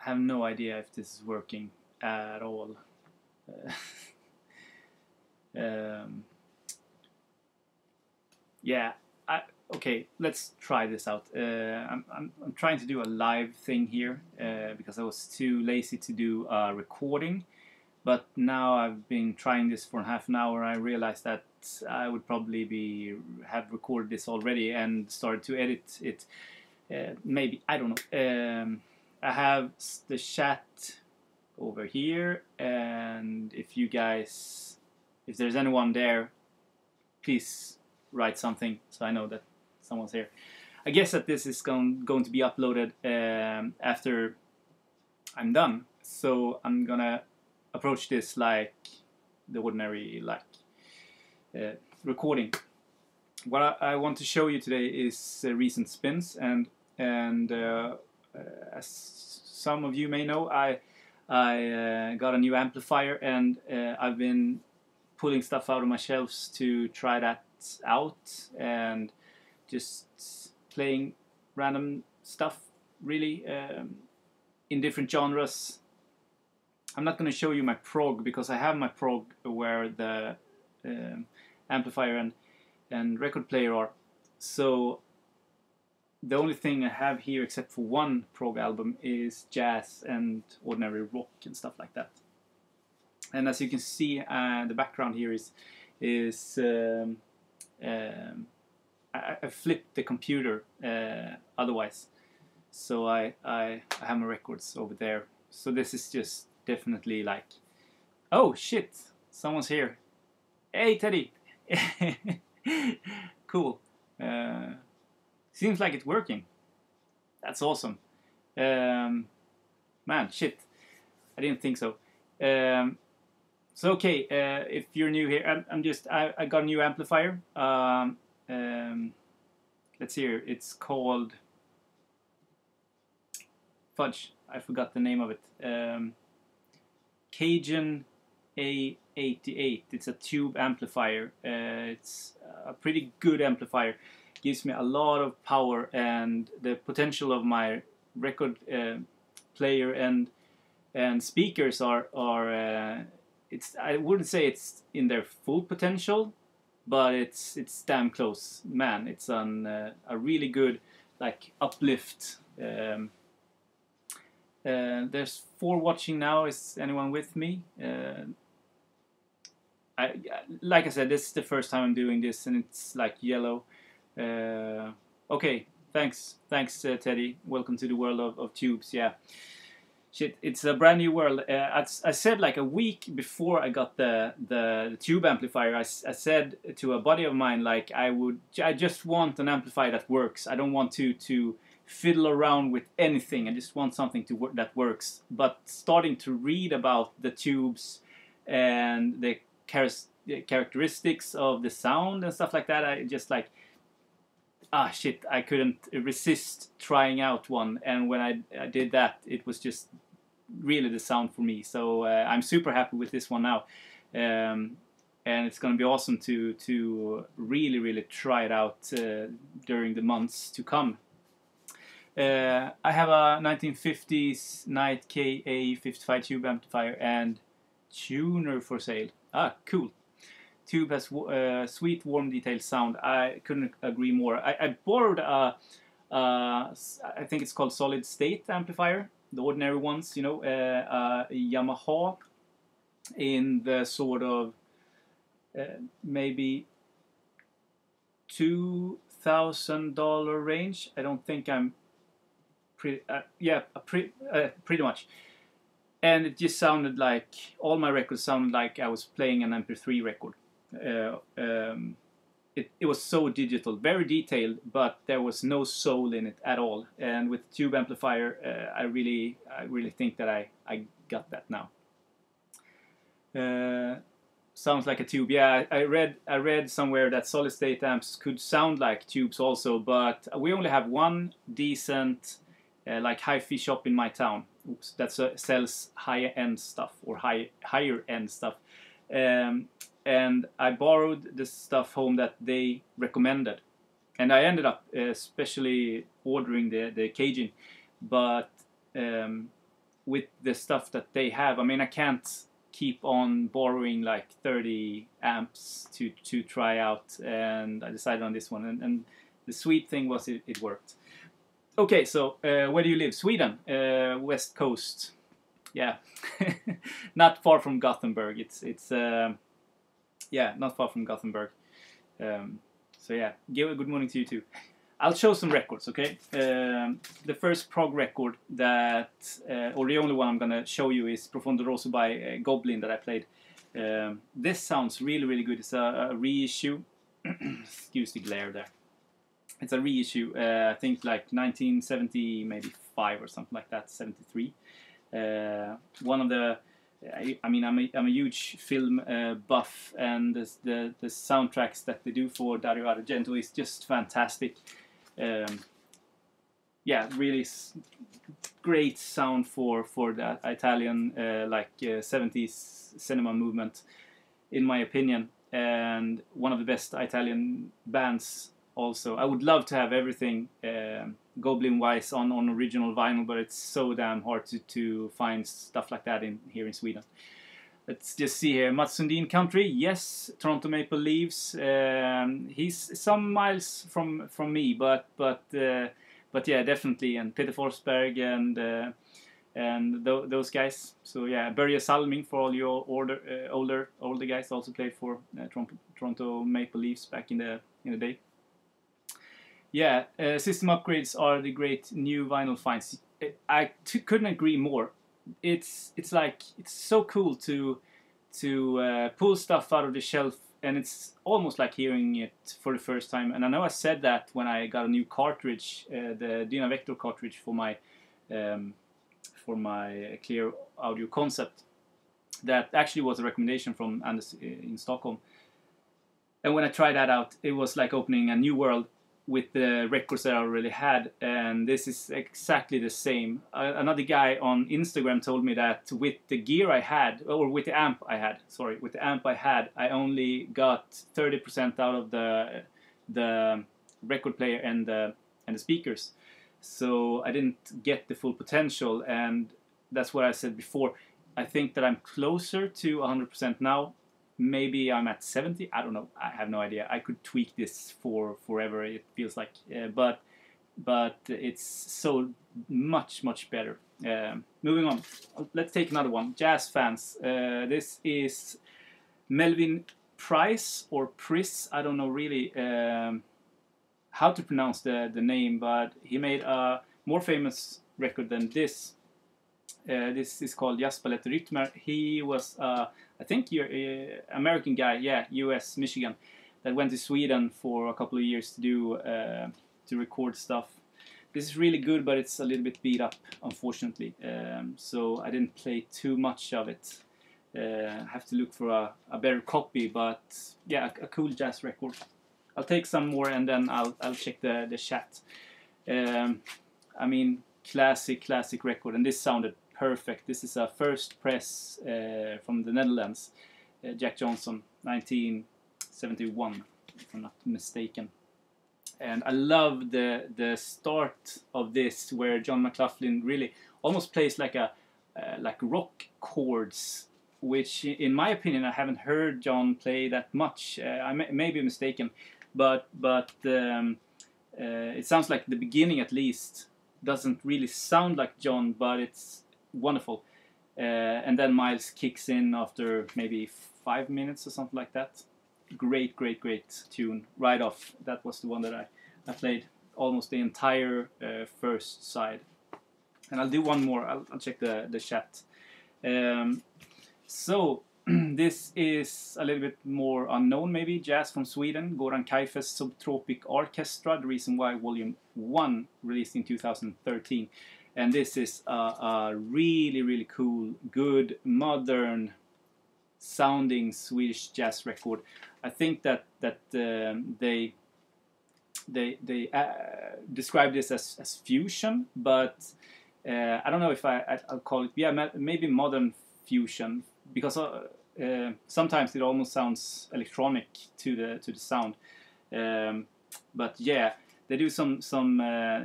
I have no idea if this is working at all. Um, yeah, okay, let's try this out. I'm trying to do a live thing here because I was too lazy to do a recording. But now I've been trying this for half an hour. I realized that I would probably have recorded this already and started to edit it. Maybe, I don't know. I have the chat over here, and if there's anyone there, please write something so I know that someone's here. I guess that this is going to be uploaded after I'm done, so I'm gonna approach this like the ordinary recording. What I want to show you today is recent spins, and as some of you may know, I got a new amplifier, and I've been pulling stuff out of my shelves to try that out and just playing random stuff, really, in different genres. I'm not going to show you my prog because I have my prog where the amplifier and record player are. So the only thing I have here, except for one prog album, is jazz and ordinary rock and stuff like that. And as you can see, the background here is I flipped the computer otherwise, so I have my records over there. So this is just definitely like, oh shit, someone's here. Hey Teddy. Cool. Seems like it's working. That's awesome. Man, shit, I didn't think so. So okay, if you're new here, I got a new amplifier. Let's see here. It's called fudge. I forgot the name of it. Cajun A88. It's a tube amplifier. It's a pretty good amplifier. Gives me a lot of power, and the potential of my record player and speakers are I wouldn't say it's in their full potential, but it's damn close. Man, it's a really good like uplift. There's 4 watching now. Is anyone with me? Like I said, this is the first time I'm doing this, and it's like yellow. Okay, thanks Teddy. Welcome to the world of tubes. Yeah, shit, it's a brand new world. I said like a week before I got the tube amplifier, I said to a buddy of mine, like I just want an amplifier that works. I don't want to fiddle around with anything. I just want something that works. But starting to read about the tubes and the characteristics of the sound and stuff like that, I just like, shit, I couldn't resist trying out one. And when I did that, it was just really the sound for me. So I'm super happy with this one now. And it's going to be awesome to really try it out during the months to come. I have a 1950s Knight KA55 tube amplifier and tuner for sale. Cool. Tube has sweet, warm, detailed sound. I couldn't agree more. I borrowed I think it's called solid state amplifier, the ordinary ones, you know, Yamaha, in the sort of maybe $2,000 range. I don't think I'm pretty much. And it just sounded like, all my records sounded like I was playing an MP3 record. It was so digital, very detailed, but there was no soul in it at all. And with tube amplifier, I really think that I got that now. Sounds like a tube. Yeah, I read somewhere that solid state amps could sound like tubes also, but we only have one decent like hi-fi shop in my town that sells higher-end stuff or higher-end stuff. And I borrowed the stuff home that they recommended, and I ended up especially ordering the Cajun, but with the stuff that they have. I mean, I can't keep on borrowing like 30 amps to try out, and I decided on this one, and the sweet thing was it worked. Okay, so where do you live? Sweden, West Coast. Yeah, not far from Gothenburg. It's yeah, not far from Gothenburg. So yeah, give a good morning to you too. I'll show some records, okay? The first prog record that, or the only one I'm gonna show you, is Profondo Rosso by Goblin that I played. This sounds really, really good. It's a reissue. Excuse the glare there. It's a reissue. I think like 1970, maybe 5 or something like that, 73. One of the, I mean, I'm a huge film buff, and the soundtracks that they do for Dario Argento is just fantastic. Yeah, really great sound for that Italian 70s cinema movement, in my opinion, and one of the best Italian bands. Also, I would love to have everything Goblin-wise on original vinyl, but it's so damn hard to find stuff like that here in Sweden. Let's just see here. Mats Sundin country, yes. Toronto Maple Leafs. He's some miles from me, but yeah, definitely. And Peter Forsberg and those guys. So yeah, Börje Salming for all your older guys, also played for Toronto Maple Leafs back in the day. Yeah, system upgrades are the great new vinyl finds. I couldn't agree more. It's so cool to pull stuff out of the shelf, and it's almost like hearing it for the first time. And I know I said that when I got a new cartridge, the Dyna Vector cartridge for my Clear Audio Concept. That actually was a recommendation from Anders in Stockholm. And when I tried that out, it was like opening a new world with the records that I already had, and this is exactly the same. Another guy on Instagram told me that with the gear I had, or with the amp I had, I only got 30% out of the record player and the speakers. So I didn't get the full potential, and that's what I said before. I think that I'm closer to 100% now. Maybe I'm at 70. I don't know. I have no idea. I could tweak this for forever. It feels like, but it's so much better. Moving on. Let's take another one. Jazz fans. This is Melvin Price or Price. I don't know really how to pronounce the name, but he made a more famous record than this. This is called Jazz Palette Rytmer. He was, I think, American guy, yeah, U.S., Michigan, that went to Sweden for a couple of years to do to record stuff. This is really good, but it's a little bit beat up, unfortunately. So I didn't play too much of it. I have to look for a better copy, but yeah, a cool jazz record. I'll take some more and then I'll check the chat. I mean, classic record, and this sounded perfect. This is a first press from the Netherlands, Jack Johnson, 1971, if I'm not mistaken. And I love the start of this, where John McLaughlin really almost plays like rock chords, which, in my opinion, I haven't heard John play that much. I may be mistaken, but it sounds like the beginning, at least, doesn't really sound like John, but it's wonderful. And then Miles kicks in after maybe 5 minutes or something like that. Great tune right off. That was the one that I played almost the entire first side. And I'll do one more. I'll check the chat. So this is a little bit more unknown, maybe. Jazz from Sweden, Goran Kaifes Subtropic Orchestra, The Reason Why Volume 1, released in 2013. And this is a really cool, good, modern sounding Swedish jazz record. I think that they describe this as fusion, but I don't know if I'll call it, maybe modern fusion, because sometimes it almost sounds electronic to the sound. But yeah, They do some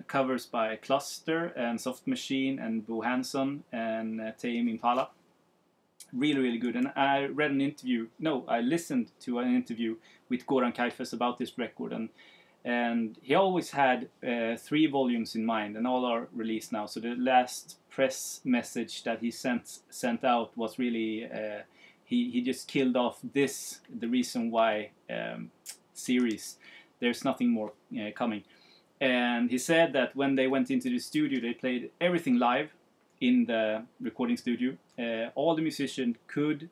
covers by Cluster and Soft Machine and Bo Hanson and Tame Impala. Really, really good. And I read an interview. No, I listened to an interview with Goran Kaifes about this record, and he always had 3 volumes in mind, and all are released now. So the last press message that he sent out was really he just killed off the reason why series. There's nothing more coming. And he said that when they went into the studio, they played everything live in the recording studio. All the musicians could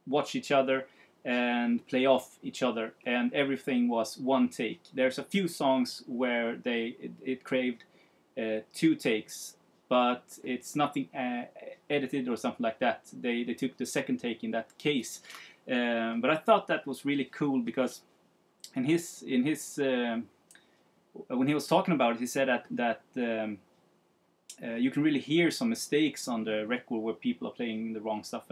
watch each other and play off each other, and everything was one take. There's a few songs where it craved 2 takes, but it's nothing edited or something like that. They took the second take in that case. But I thought that was really cool, because in his when he was talking about it, he said that you can really hear some mistakes on the record where people are playing the wrong stuff,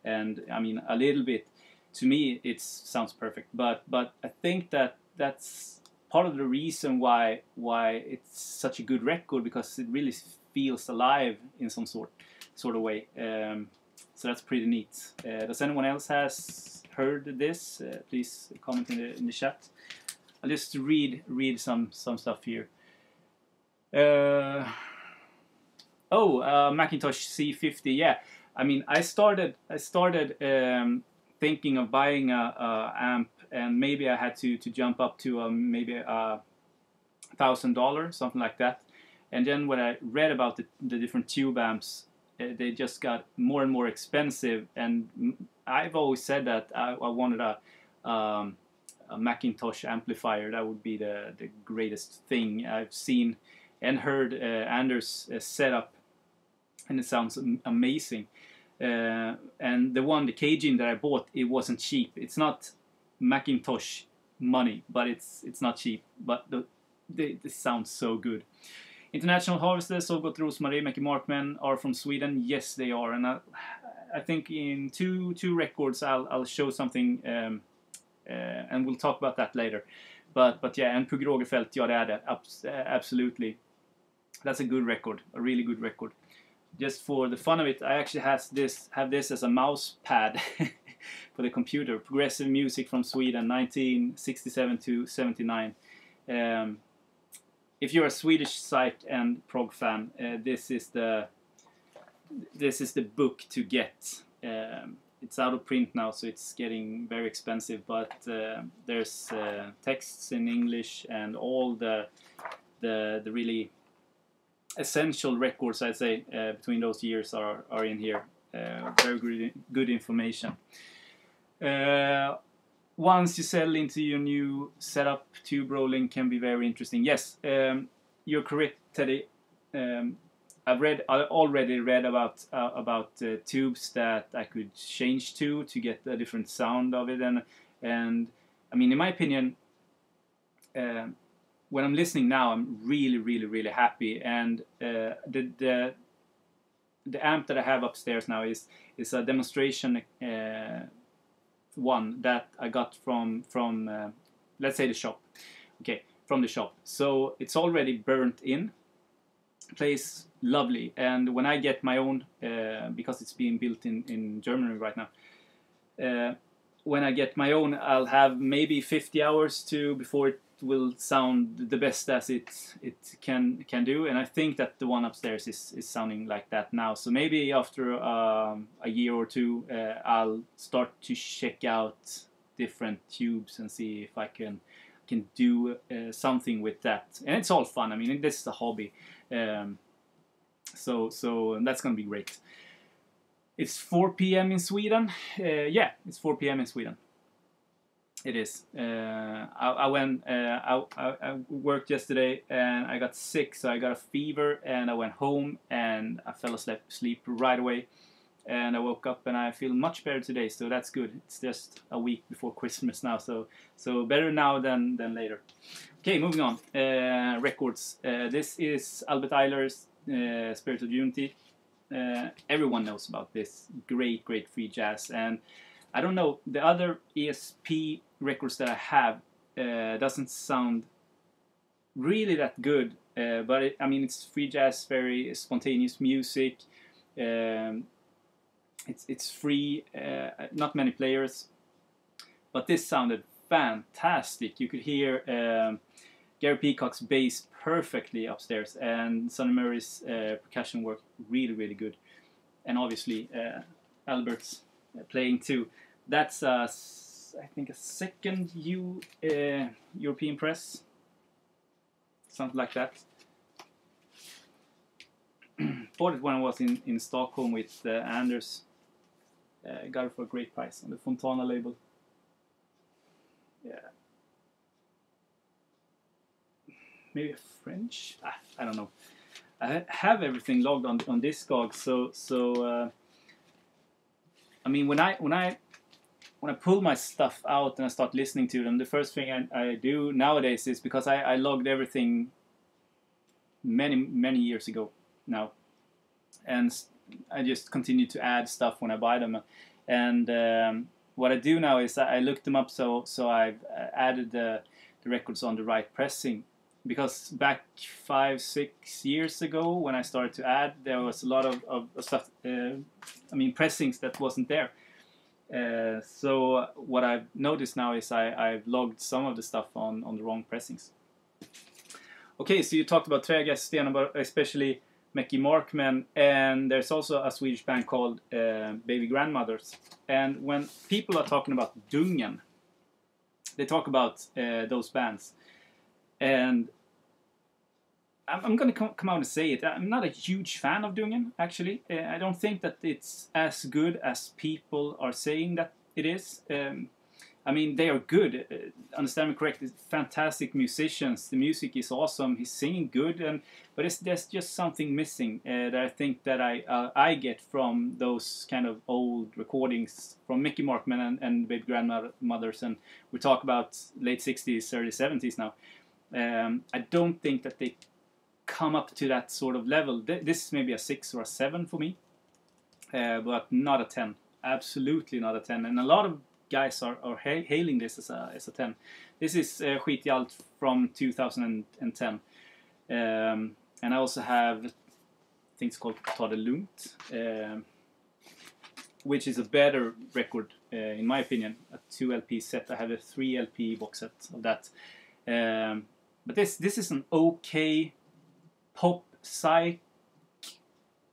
and I mean, a little bit. To me, it sounds perfect, but I think that's part of the reason why it's such a good record, because it really feels alive in some sort of way. So that's pretty neat. Does anyone else has heard this? Please comment in the chat. I'll just read some stuff here. Macintosh C50. Yeah, I mean, I started thinking of buying a amp, and maybe I had to jump up to maybe $1,000, something like that. And then when I read about the different tube amps, they just got more and more expensive. And I've always said that I wanted a Macintosh amplifier. That would be the greatest thing. I've seen and heard Anders' setup, and it sounds amazing. And the Cajun that I bought, it wasn't cheap. It's not Macintosh money, but it's not cheap. But this sounds so good. International Harvesters, Sovgot Rosmarie, Mackie Markman are from Sweden. Yes, they are. And I think in two records I'll show something, and we'll talk about that later. But yeah, and Pugh Rogefeldt, ja, det är det. Absolutely. That's a good record, a really good record. Just for the fun of it, I actually have this as a mouse pad for the computer. Progressive music from Sweden, 1967 to 79. If you're a Swedish Psych and prog fan, this is the book to get. It's out of print now, so it's getting very expensive. But there's texts in English, and all the really essential records, I'd say, between those years are in here. Very good information. Once you settle into your new setup, tube rolling can be very interesting. Yes, you're correct, Teddy. I've already read about tubes that I could change to get a different sound of it, and I mean, in my opinion, when I'm listening now, I'm really happy. And the amp that I have upstairs now is a demonstration one that I got from let's say the shop. Okay, from the shop. So it's already burnt in. Plays lovely. And when I get my own, because it's being built in Germany right now, when I get my own, I'll have maybe 50 hours before it will sound the best as it can do. And I think that the one upstairs is sounding like that now. So maybe after a year or two, I'll start to check out different tubes and see if I can do something with that. And it's all fun. I mean, this is a hobby. So that's gonna be great. It's 4 p.m. in Sweden. Yeah, it's 4 p.m. in Sweden. It is. I worked yesterday and I got sick, so I got a fever and I went home and I fell asleep right away. And I woke up and I feel much better today, so that's good. It's just a week before Christmas now, so better now than later. Okay, moving on. Records. This is Albert Eiler's Spirit of Unity. Everyone knows about this. Great free jazz. And I don't know, the other ESP records that I have doesn't sound really that good. But I mean, it's free jazz, very spontaneous music. Um, it's free, not many players, but this sounded fantastic. You could hear Gary Peacock's bass perfectly upstairs, and Sonny Murray's percussion worked really, really good. And obviously Albert's playing too. That's I think a second European press, something like that. Bought it when I was in Stockholm with Anders. Got it for a great price on the Fontana label. Yeah. Maybe a French? I don't know. I have everything logged on Discog, so I mean, when I pull my stuff out and I start listening to them, the first thing I do nowadays is, because I logged everything many years ago now, and I just continue to add stuff when I buy them. And what I do now is I look them up, so I've added the records on the right pressing. Because back 5-6 years ago, when I started to add, there was a lot of stuff, I mean, pressings that wasn't there. So what I've noticed now is I've logged some of the stuff on the wrong pressings. Okay, so you talked about Trägästen, but especially Mäcky Markman, and there's also a Swedish band called Baby Grandmothers. And when people are talking about Dungen, they talk about those bands. And I'm going to come out and say it. I'm not a huge fan of Dungen, actually. I don't think that it's as good as people are saying that it is. I mean, they are good. Understand me correctly, fantastic musicians. The music is awesome. He's singing good, but there's just something missing that I think that I get from those kind of old recordings from Mäcky Markman and Baby Grandmothers, and we talk about late 60s, early 70s now. I don't think that they come up to that sort of level. This is maybe a 6 or a 7 for me, but not a 10. Absolutely not a 10. And a lot of guys are hailing this as a 10. This is Skit i allt from 2010. And I also have things called Ta det lugnt, which is a better record, in my opinion. A 2 LP set. I have a 3 LP box set of that. But this is an okay pop psych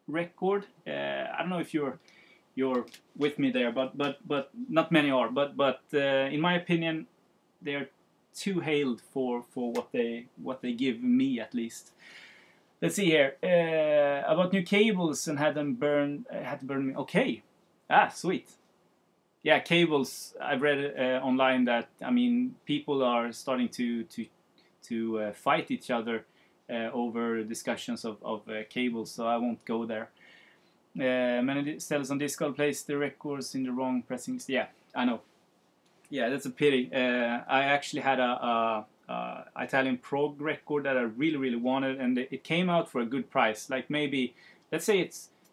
record. I don't know if you're with me there, but not many are. But in my opinion, they are too hailed for what they give me, at least. Let's see here about New Cables and had to burn me. Okay, sweet. Yeah, Cables. I've read online that, I mean, people are starting to fight each other over discussions of Cables, so I won't go there. Many sellers on Discord place the records in the wrong pressings. Yeah, I know. Yeah, that's a pity. I actually had a Italian prog record that I really wanted, and it came out for a good price. Like, maybe, let's say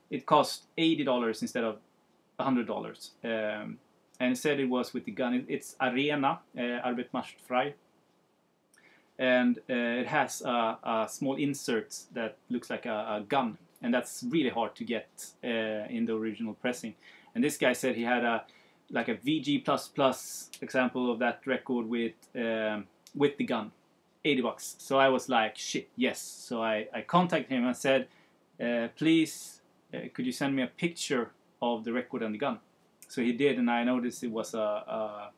it cost $80 instead of $100. And it said it was with the gun. It's Arena, Arbeit macht frei. And it has a small insert that looks like a gun. And that's really hard to get in the original pressing. And this guy said he had a VG++ example of that record with the gun, $80. So I was like, shit, yes. So I contacted him and said, please, could you send me a picture of the record and the gun? So he did, and I noticed it was a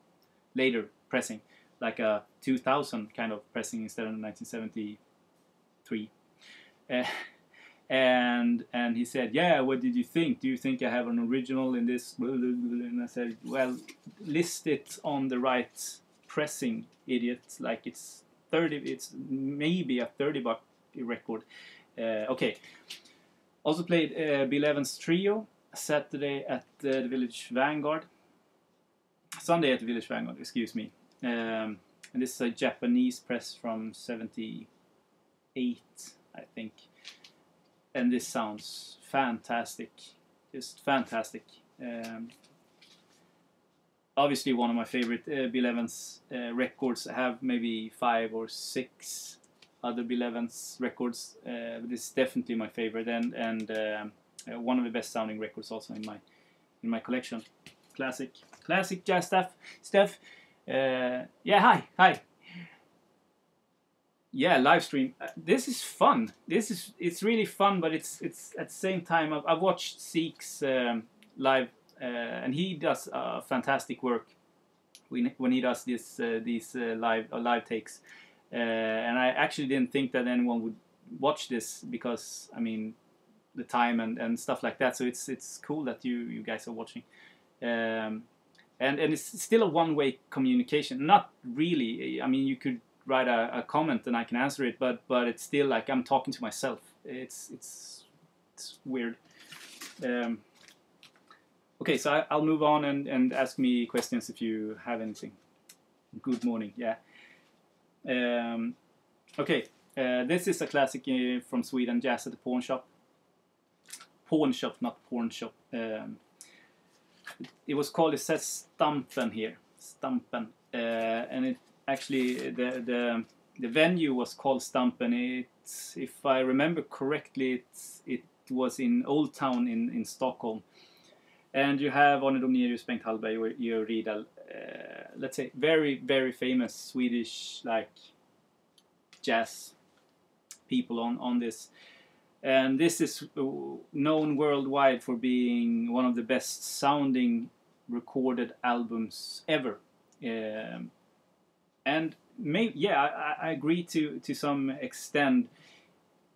later pressing, like a 2000 kind of pressing instead of 1973. And he said, yeah, what did you think? Do you think I have an original in this? And I said, well, list it on the right pressing, idiot. Like, it's maybe a $30 record. Okay. Also played Bill Evans Trio Saturday at the Village Vanguard. Sunday at the Village Vanguard, excuse me. And this is a Japanese press from 78, I think. And this sounds fantastic, just fantastic. Obviously one of my favorite Bill Evans records. I have maybe 5 or 6 other Bill Evans records. This is definitely my favorite, and one of the best sounding records also in my collection. Classic jazz stuff. Yeah, hi. Yeah, live stream. This is fun. It's really fun, but it's at the same time. I've watched Zeke's live, and he does fantastic work when he does these live takes. And I actually didn't think that anyone would watch this because I mean the time and stuff like that. So it's cool that you guys are watching. And it's still a one-way communication. Not really. I mean, you could write a comment and I can answer it, but it's still like I'm talking to myself. It's weird. Okay, so I'll move on and ask me questions if you have anything. Good morning. Yeah. Okay. This is a classic from Sweden, Jazz at the Pawn Shop. Pawn Shop, not Porn Shop. It was called, it says Stampen here. Stampen. And it actually, the venue was called Stampen. It's, if I remember correctly, it was in Old Town in Stockholm. And you have Arne Domnerius, Bengt Hallberg, Georg Riedel, let's say very, very famous Swedish like jazz people on this. And this is known worldwide for being one of the best sounding recorded albums ever. And I agree to some extent.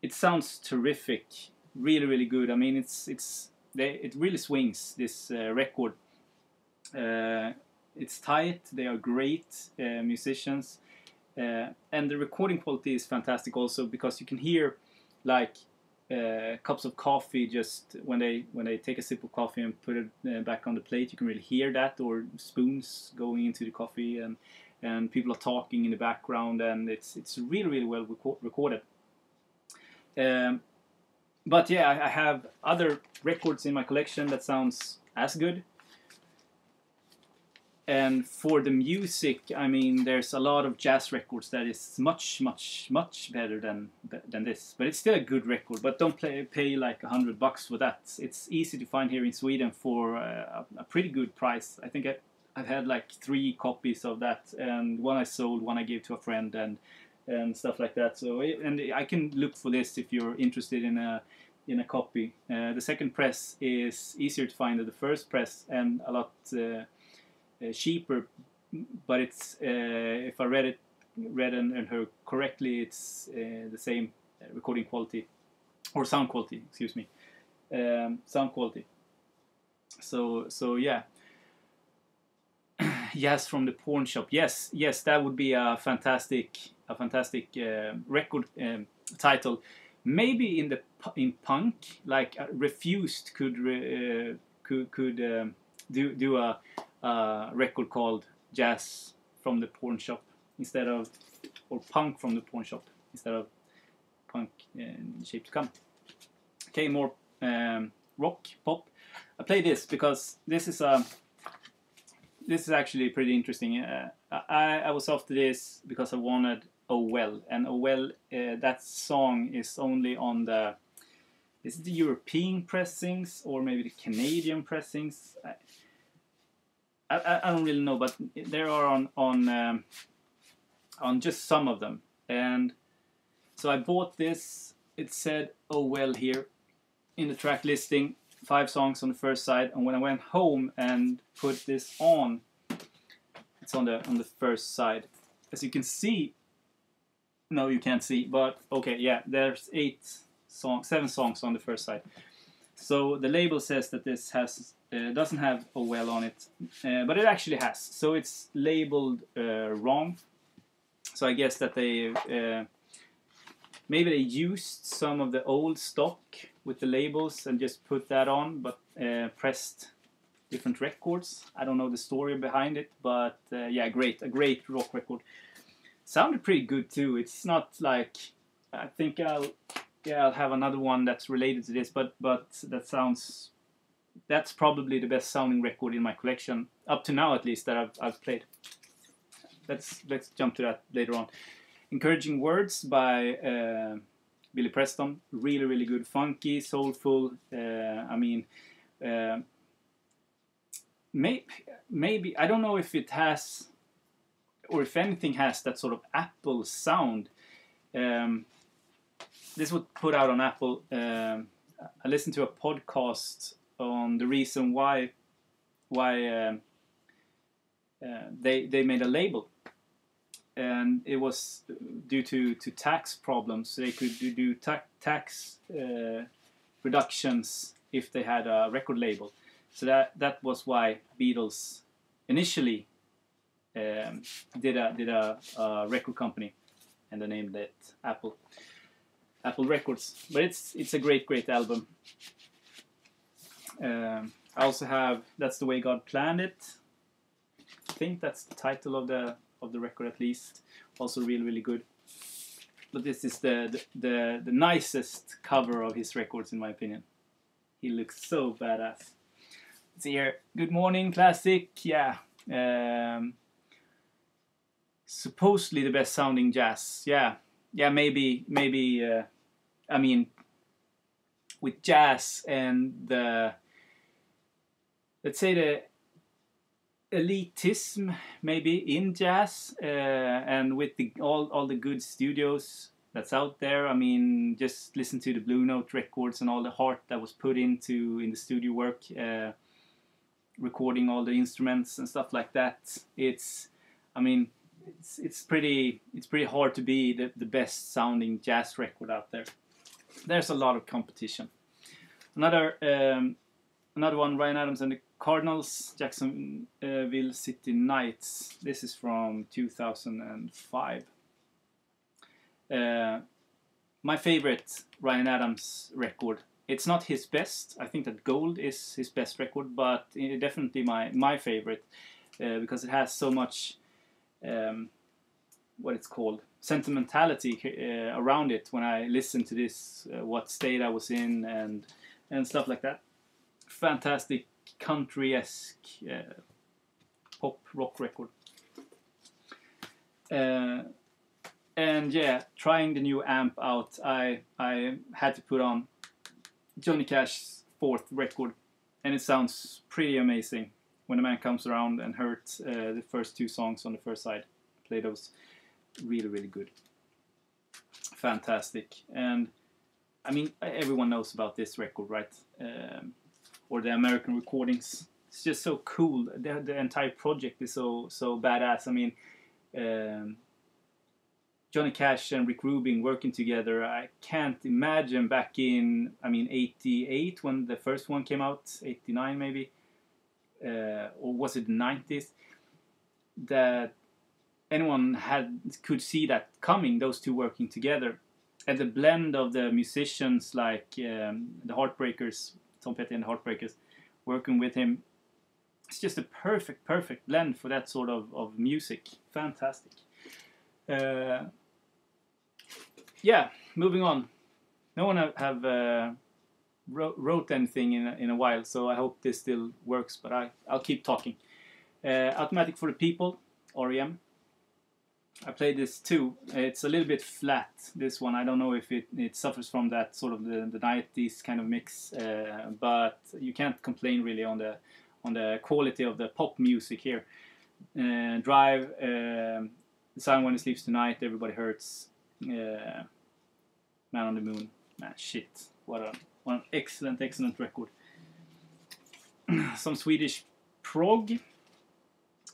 It sounds terrific, really, really good. I mean, it really swings, this record. It's tight. They are great musicians, and the recording quality is fantastic also because you can hear like cups of coffee just when they take a sip of coffee and put it back on the plate. You can really hear that, or spoons going into the coffee, and people are talking in the background, and it's really, really well recorded. But yeah, I have other records in my collection that sounds as good. And for the music, I mean, there's a lot of jazz records that is much, much, much better than this. But it's still a good record. But don't pay like $100 for that. It's easy to find here in Sweden for a pretty good price. I think I've had like 3 copies of that, and one I sold, one I gave to a friend, and stuff like that. So, and I can look for this if you're interested in a copy. The second press is easier to find than the first press, and a lot cheaper. But it's if I read and heard correctly, it's the same recording quality or sound quality. Excuse me, sound quality. So yeah. Yes, from the Pawn Shop. Yes, that would be a fantastic record title. Maybe in punk, like Refused could do a record called Jazz from the Pawn Shop instead of, or Punk from the Pawn Shop instead of Punk in Shape to Come. Okay, more rock pop. I play this because this is actually pretty interesting. I was after this because I wanted Oh Well, and Oh Well, that song is only on is it the European pressings or maybe the Canadian pressings? I don't really know, but there are on just some of them. And so I bought this. It said Oh Well here in the track listing. 5 songs on the first side, and when I went home and put this on, it's on the first side. As you can see, no, you can't see, but okay, yeah, there's 7 songs on the first side. So the label says that this doesn't have Oh Well on it, but it actually has. So it's labeled wrong. So I guess that they maybe they used some of the old stock with the labels and just put that on, but pressed different records. I don't know the story behind it, but yeah, a great rock record. Sounded pretty good too. It's not like, I think I'll have another one that's related to this, but that's probably the best sounding record in my collection up to now, at least, that I've played. Let's jump to that later on. Encouraging Words by Billy Preston. Really, really good. Funky, soulful. I mean, maybe, I don't know if it has, or if anything has that sort of Apple sound. This was put out on Apple. I listened to a podcast on the reason why they made a label, and it was due to tax problems. They could do tax reductions if they had a record label. So that was why Beatles initially did a record company, and they named it Apple Records. But it's a great album. I also have That's the Way God Planned It. I think that's the title of the record, at least. Also really good. But this is the nicest cover of his records, in my opinion. He looks so badass. Let's see here. Good Morning, classic. Yeah. Supposedly the best sounding jazz. Yeah, maybe. I mean, with jazz and the, let's say, the elitism maybe in jazz, and with all the good studios that's out there. I mean, just listen to the Blue Note records and all the heart that was put in the studio work, recording all the instruments and stuff like that. It's pretty hard to be the best sounding jazz record out there. There's a lot of competition. Another one, Ryan Adams and the Cardinals, Jacksonville City Knights. This is from 2005. My favorite Ryan Adams record. It's not his best. I think that Gold is his best record, but definitely my favorite, because it has so much what it's called, sentimentality around it. When I listen to this, what state I was in and stuff like that. Fantastic country-esque pop rock record. And yeah, trying the new amp out, I had to put on Johnny Cash's 4th record, and it sounds pretty amazing. When the Man Comes Around and Hurt, the first 2 songs on the first side, play those. Really good. Fantastic. And I mean, everyone knows about this record, right? Or the American recordings. It's just so cool. The entire project is so badass. I mean, Johnny Cash and Rick Rubin working together. I can't imagine back in, 88 when the first one came out, 89 maybe, or was it the 90s, that anyone could see that coming, those two working together. And the blend of the musicians like the Heartbreakers, Tom Petty and the Heartbreakers, working with him. It's just a perfect blend for that sort of music. Fantastic. Yeah, moving on. No one have wrote anything in a while, so I hope this still works, but I'll keep talking. Automatic for the People, REM. I played this too. It's a little bit flat, this one. I don't know if it suffers from that sort of the 90s kind of mix, but you can't complain really on the quality of the pop music here. Drive, The Sun When It Sleeps Tonight, Everybody Hurts, Man on the Moon. Man, shit. What an excellent record. Some Swedish prog.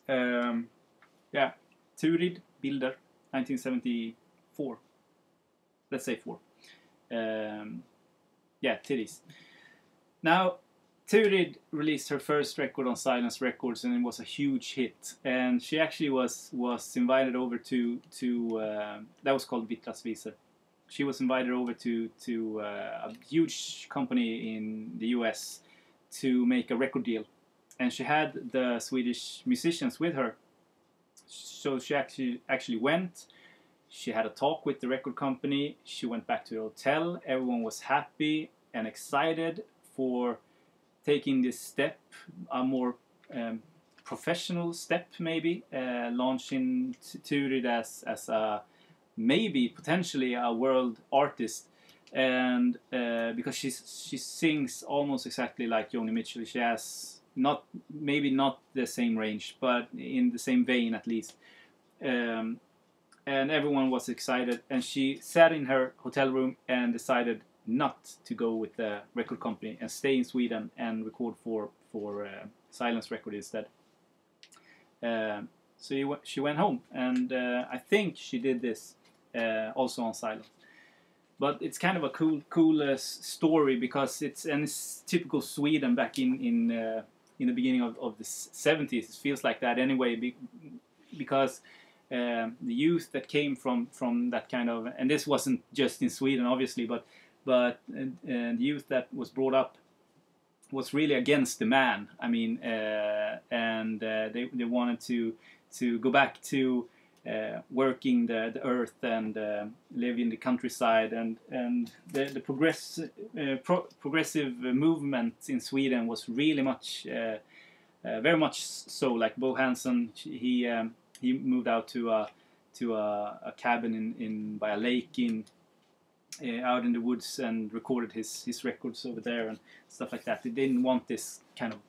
Yeah, Turid, Bilder, 1974. Let's say 4. Yeah, titties. Now, Turid released her first record on Silence Records, and it was a huge hit. And she actually was invited over to that was called Vitras Visor. She was invited over to a huge company in the US to make a record deal, and she had the Swedish musicians with her. So she actually went. She had a talk with the record company. She went back to the hotel. Everyone was happy and excited for taking this step, a more professional step maybe, launching Turid as maybe potentially a world artist, and because she sings almost exactly like Joni Mitchell. She has maybe not the same range, but in the same vein at least. And everyone was excited, and she sat in her hotel room and decided not to go with the record company and stay in Sweden and record for Silence Record instead. So she went home, and I think she did this also on Silence. But it's kind of a cool story, because it's typical Sweden back in the beginning of the 70s. It feels like that anyway, because the youth that came from that kind of, and this wasn't just in Sweden obviously, but the youth that was brought up was really against the man. I mean, and they wanted to go back to working the earth and live in the countryside, and the progressive movement in Sweden was really much, very much so. Like Bo Hansen, he moved out to a cabin by a lake out in the woods and recorded his records over there and stuff like that. They didn't want this kind of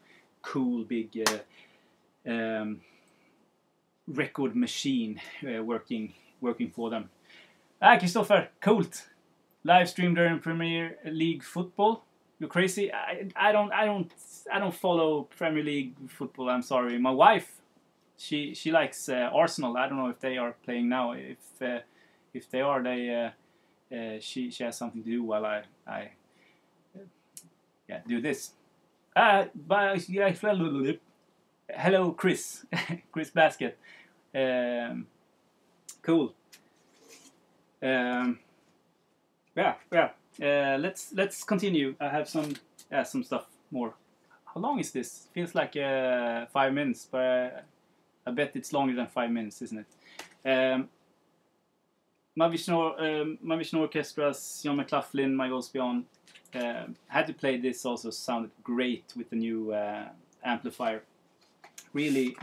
cool big record machine working for them. Kristoffer, coolt. Live stream during Premier League football. You're crazy. I don't follow Premier League football. I'm sorry. My wife, she likes Arsenal. I don't know if they are playing now. If they are, she has something to do while I do this. Hello, Chris. Chris Basket. Cool. Let's continue. I have some stuff more. How long is this? Feels like 5 minutes, but I bet it's longer than 5 minutes, isn't it? Mahavishnu Orchestra's John McLaughlin, My Goes Beyond. Had to play this. Also sounded great with the new amplifier. Really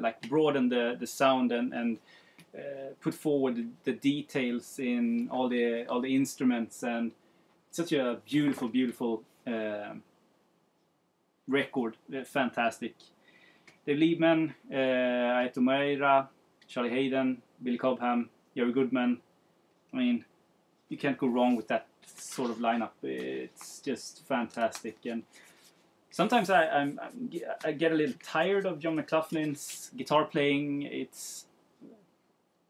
like broaden the sound and put forward the details in all the instruments, and such a beautiful record. Fantastic. Dave Liebman, Aito Moreira, Charlie Hayden, Billy Cobham, Jerry Goodman. I mean, you can't go wrong with that sort of lineup. It's just fantastic. And sometimes I get a little tired of John McLaughlin's guitar playing.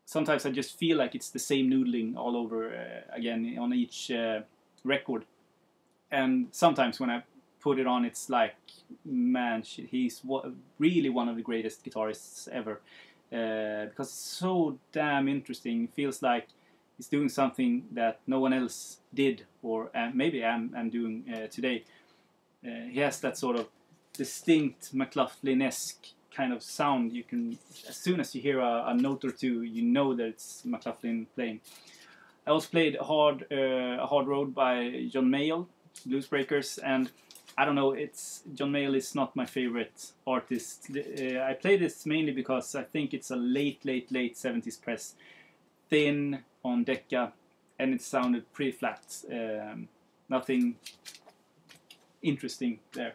Sometimes I just feel like it's the same noodling all over again on each record. And sometimes when I put it on, it's like, man, he's really one of the greatest guitarists ever. Because it's so damn interesting. It feels like he's doing something that no one else did, or maybe I'm doing today. He has that sort of distinct McLaughlin-esque kind of sound. You can, as soon as you hear a note or two, you know that it's McLaughlin playing. I also played a Hard Road by John Mayall, Blues Breakers, and I don't know, John Mayall is not my favorite artist. I play this mainly because I think it's a late 70s press, thin on Decca, and it sounded pretty flat. Nothing interesting there.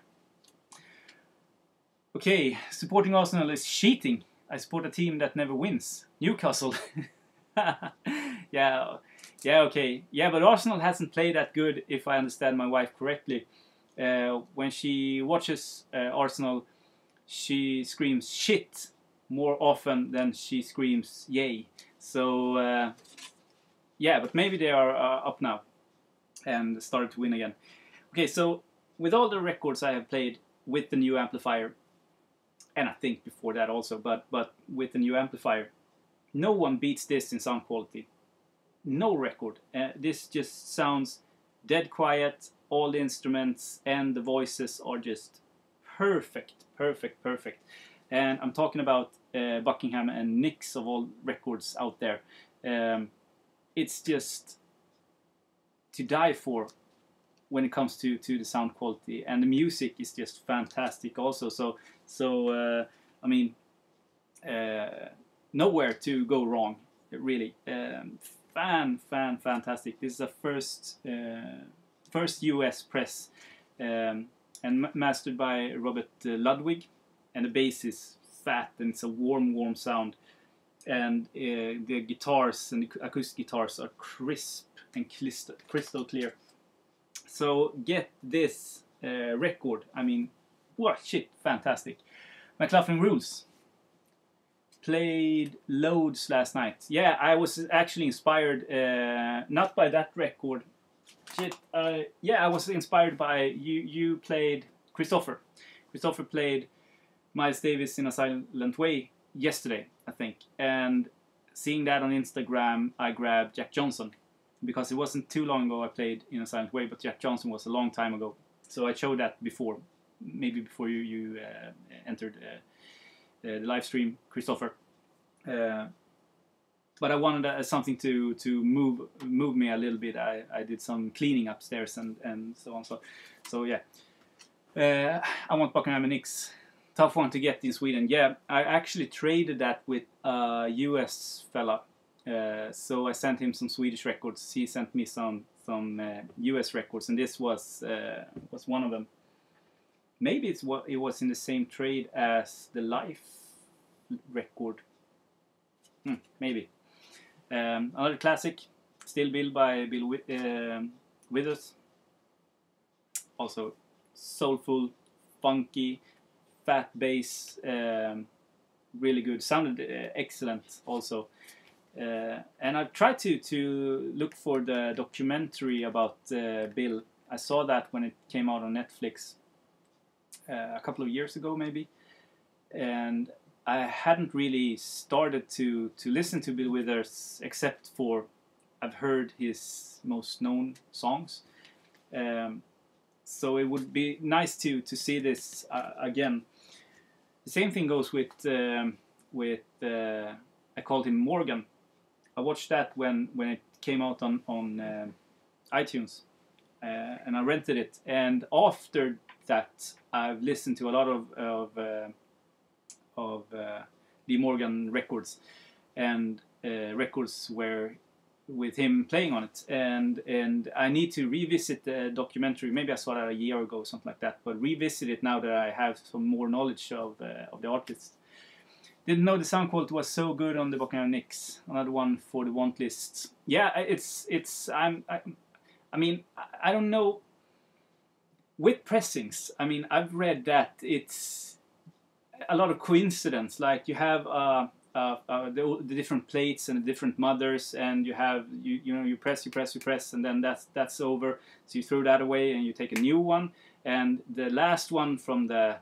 Okay, supporting Arsenal is cheating. I support a team that never wins. Newcastle. Yeah, okay. Yeah, but Arsenal hasn't played that good, if I understand my wife correctly. When she watches Arsenal, she screams shit more often than she screams yay. So, yeah, but maybe they are up now and started to win again. Okay, so with all the records I have played with the new amplifier, and I think before that also, but with the new amplifier, no one beats this in sound quality. No record. This just sounds dead quiet. All the instruments and the voices are just perfect. And I'm talking about Buckingham and Nix of all records out there. It's just to die for when it comes to the sound quality, and the music is just fantastic also. So I mean, nowhere to go wrong. really. Fantastic. This is a first US press, and mastered by Robert Ludwig, and the bass is fat and it's a warm sound, and the guitars and the acoustic guitars are crisp and crystal clear. So get this record. I mean, what shit, fantastic. McLaughlin Rules. Played loads last night. Yeah, I was actually inspired, not by that record. Shit, yeah, I was inspired by, you played Christopher. Christopher played Miles Davis in a Silent Way yesterday, I think. And seeing that on Instagram, I grabbed Jack Johnson. Because it wasn't too long ago I played in a Silent Way, but Jack Johnson was a long time ago. So I showed that before, maybe before you entered the live stream, Christopher. But I wanted something to move me a little bit. I did some cleaning upstairs and so on. So yeah. I want Buckingham and Nix. Tough one to get in Sweden. Yeah, I actually traded that with a US fella. So I sent him some Swedish records. He sent me some US records, and this was one of them. Maybe it was in the same trade as the Life record. Maybe. Another classic, still built by Bill Withers. Also soulful, funky, fat bass, really good. Sounded excellent also. And I've tried to look for the documentary about Bill. I saw that when it came out on Netflix a couple of years ago maybe. And I hadn't really started to listen to Bill Withers except for I've heard his most known songs. So it would be nice to see this again. The same thing goes with I called him Morgan. I watched that when it came out on iTunes, and I rented it. And after that, I've listened to a lot of Lee Morgan records, and records where with him playing on it, and I need to revisit the documentary. Maybe I saw that a year ago, something like that, but revisit it now that I have some more knowledge of the artist. Didn't know the sound quality was so good on the Buckingham Nix. Another one for the want list. Yeah, I mean, I don't know. With pressings, I mean, I've read that it's a lot of coincidence. Like you have the different plates and the different mothers, and you have you press, and then that's over. So you throw that away and you take a new one, and the last one from that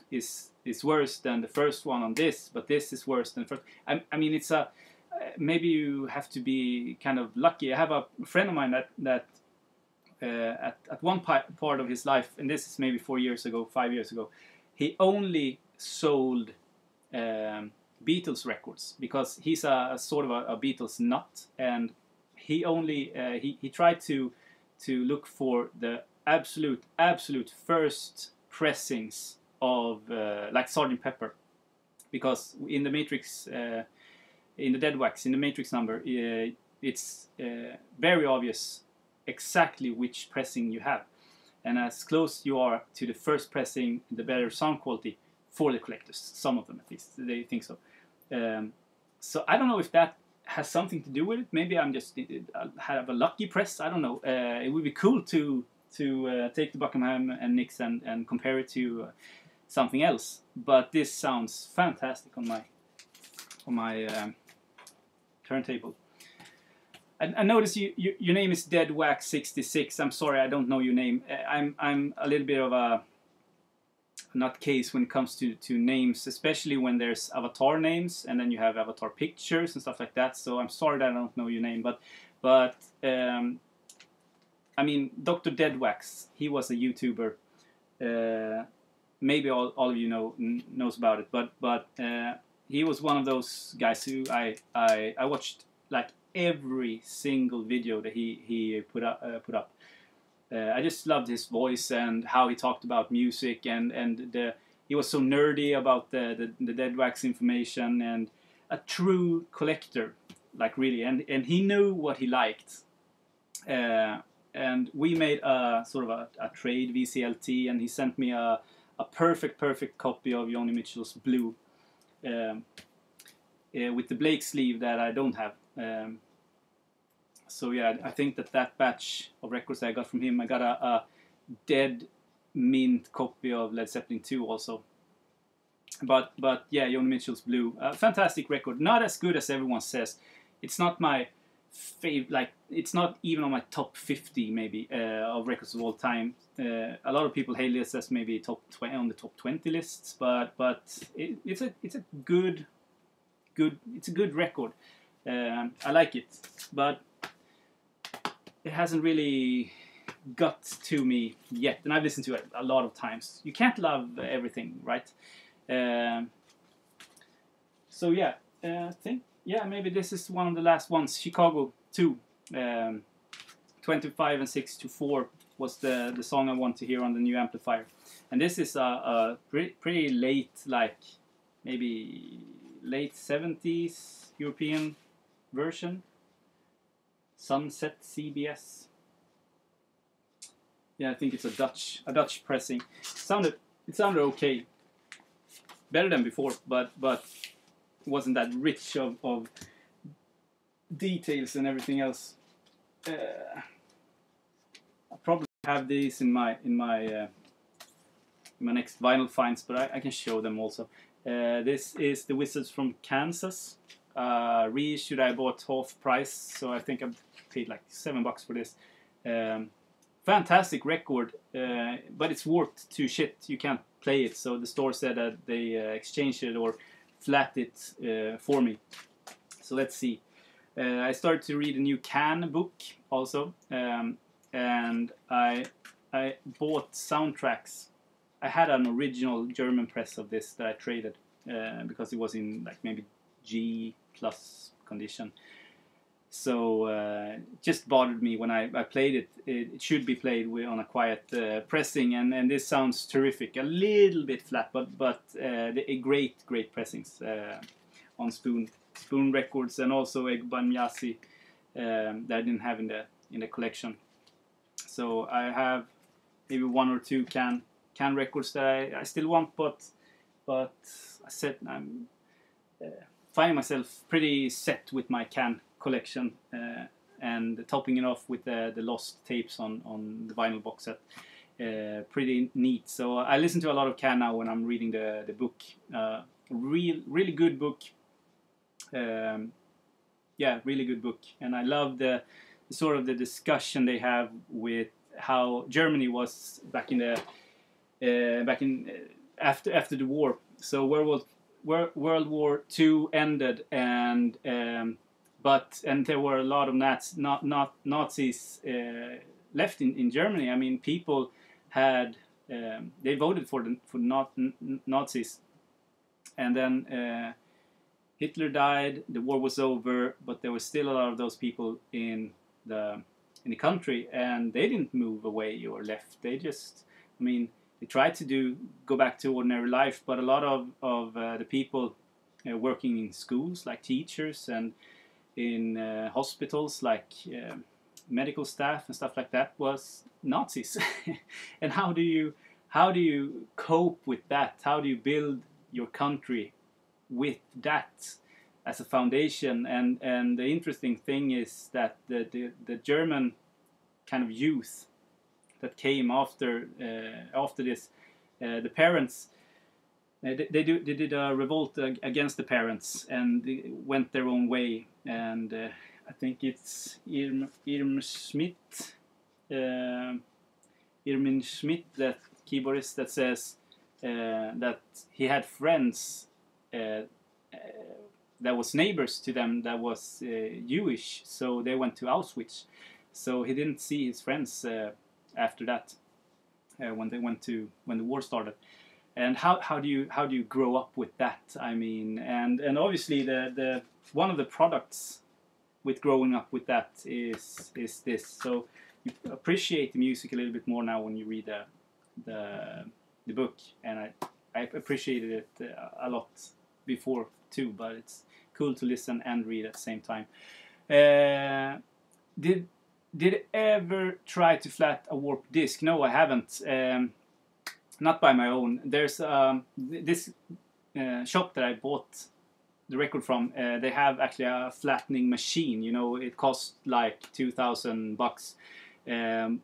is worse than the first one on this, but this is worse than the first. I mean, it's maybe you have to be kind of lucky. I have a friend of mine that at one part of his life, and this is maybe 5 years ago, he only sold Beatles records because he's a sort of a Beatles nut, and he only he tried to look for the absolute first pressings of like Sgt. Pepper, because in the Matrix, in the Dead Wax, in the Matrix number, it's very obvious exactly which pressing you have, and as close you are to the first pressing, the better sound quality for the collectors. Some of them, at least, they think so. So I don't know if that has something to do with it. Maybe I'm just have a lucky press. I don't know. It would be cool to take the Buckingham and Nix and compare it to something else. But this sounds fantastic on my turntable. I notice your name is DeadWax66. I'm sorry, I don't know your name. I'm a little bit of a nutcase when it comes to names, especially when there's avatar names and then you have avatar pictures and stuff like that. So I'm sorry that I don't know your name, but I mean, Dr. Deadwax, he was a YouTuber. Maybe all of you knows about it, but he was one of those guys who I watched like every single video that he put up. I just loved his voice and how he talked about music, and he was so nerdy about the Dead Wax information, and a true collector. like really, and he knew what he liked. And we made a sort of a trade VCLT, and he sent me a perfect copy of Joni Mitchell's Blue, with the Blake sleeve that I don't have. So yeah, I think that batch of records I got from him, I got a dead mint copy of Led Zeppelin 2 also. But yeah, Joni Mitchell's Blue, fantastic record. Not as good as everyone says. It's not my favorite. Like, it's not even on my top 50 maybe of records of all time. A lot of people hail this as maybe top 20 on the top 20 lists, but it's a good record. I like it, but it hasn't really got to me yet, and I've listened to it a lot of times. You can't love everything, right? So yeah, I think maybe this is one of the last ones. Chicago 2, 25 and 6 to 4 was the song I want to hear on the new amplifier, and this is a pretty late, like maybe late 70s European version. Sunset CBS. Yeah, I think it's a Dutch pressing. It sounded okay, better than before, but it wasn't that rich of details and everything else. I probably have these in my next vinyl finds, but I can show them also. This is the Wizards from Kansas. Reissued, I bought half price, so I think I paid like $7 for this. Fantastic record, but it's warped to shit. You can't play it, so the store said that they exchanged it or flat it for me. So let's see. I started to read a new Can book also, and I bought soundtracks. I had an original German press of this that I traded because it was in like maybe G+ condition. So just bothered me when I played it. It should be played on a quiet pressing, and this sounds terrific. A little bit flat, but great pressings on Spoon Records, and also Egbanyasi that I didn't have in the collection. So I have maybe one or two can records that I still want, but I said I'm finding myself pretty set with my can collection, and topping it off with the lost tapes on the vinyl box set. Pretty neat. So I listen to a lot of Can now when I'm reading the book. Really good book. Yeah, really good book, and I love the sort of the discussion they have with how Germany was back in after the war. So World War II ended, and there were a lot of Nazis left in Germany. I mean, people had they voted for Nazis, and then Hitler died. The war was over, but there were still a lot of those people in the country, and they didn't move away or left. They just, I mean, they tried to go back to ordinary life, but a lot of the people working in schools, like teachers, and in hospitals, like medical staff and stuff like that, was Nazis. And how do you cope with that? How do you build your country with that as a foundation? And the interesting thing is that the German kind of youth that came after this, the parents, they did a revolt against the parents, and they went their own way. And I think it's Irmin Schmidt, that keyboardist, that says that he had friends that was neighbors to them that was Jewish, so they went to Auschwitz. So he didn't see his friends after that, when the war started. And how do you grow up with that? I mean, and obviously the one of the products with growing up with that is this. So you appreciate the music a little bit more now when you read the book, and I appreciated it a lot before too, but it's cool to listen and read at the same time. Did ever try to flat a warp disc? No, I haven't. Not by my own. There's this shop that I bought the record from. They have actually a flattening machine. You know, it costs like $2,000,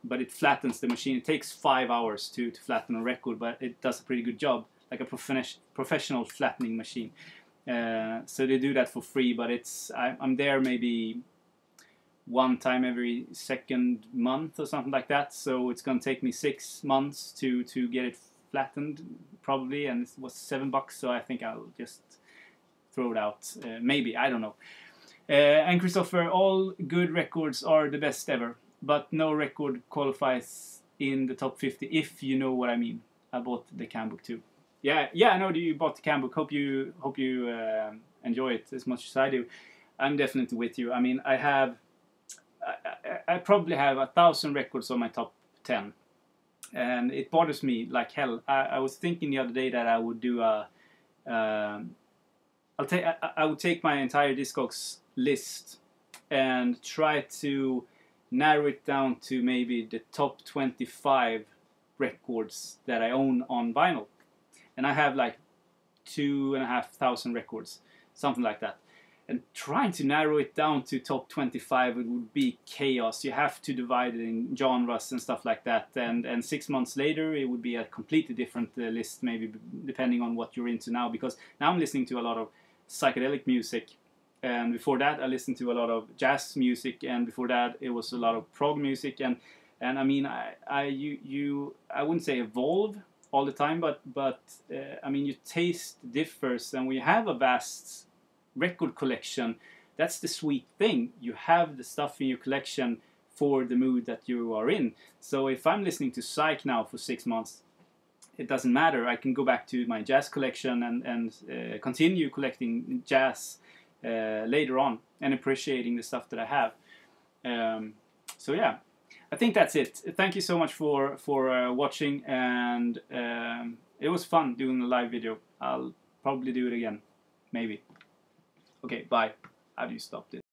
but it flattens the machine. It takes 5 hours to flatten a record, but it does a pretty good job, like a professional flattening machine. So they do that for free, but I'm there maybe one time every second month or something like that. So it's gonna take me 6 months to get it flattened probably, and it was $7. So I think I'll just throw it out. Maybe, I don't know. And Christopher, all good records are the best ever, but no record qualifies in the top 50, if you know what I mean. I bought the cam book too. Yeah, I know you bought the cam book. Hope you enjoy it as much as I do. I'm definitely with you. I mean, I probably have 1,000 records on my top 10, and it bothers me like hell. I was thinking the other day that I would do I would take my entire Discogs list and try to narrow it down to maybe the top 25 records that I own on vinyl. And I have like 2,500 records, something like that. And trying to narrow it down to top 25, it would be chaos. You have to divide it in genres and stuff like that. And 6 months later, it would be a completely different list, maybe depending on what you're into now. Because now I'm listening to a lot of psychedelic music. And before that, I listened to a lot of jazz music. And before that, it was a lot of prog music. And I mean, I wouldn't say evolve all the time, but I mean, your taste differs. And we have a vast record collection. That's the sweet thing. You have the stuff in your collection for the mood that you are in. So if I'm listening to psych now for 6 months, it doesn't matter. I can go back to my jazz collection and continue collecting jazz later on and appreciating the stuff that I have. So yeah, I think that's it. Thank you so much for watching, and it was fun doing a live video. I'll probably do it again, maybe. Okay, bye. How do you stop this?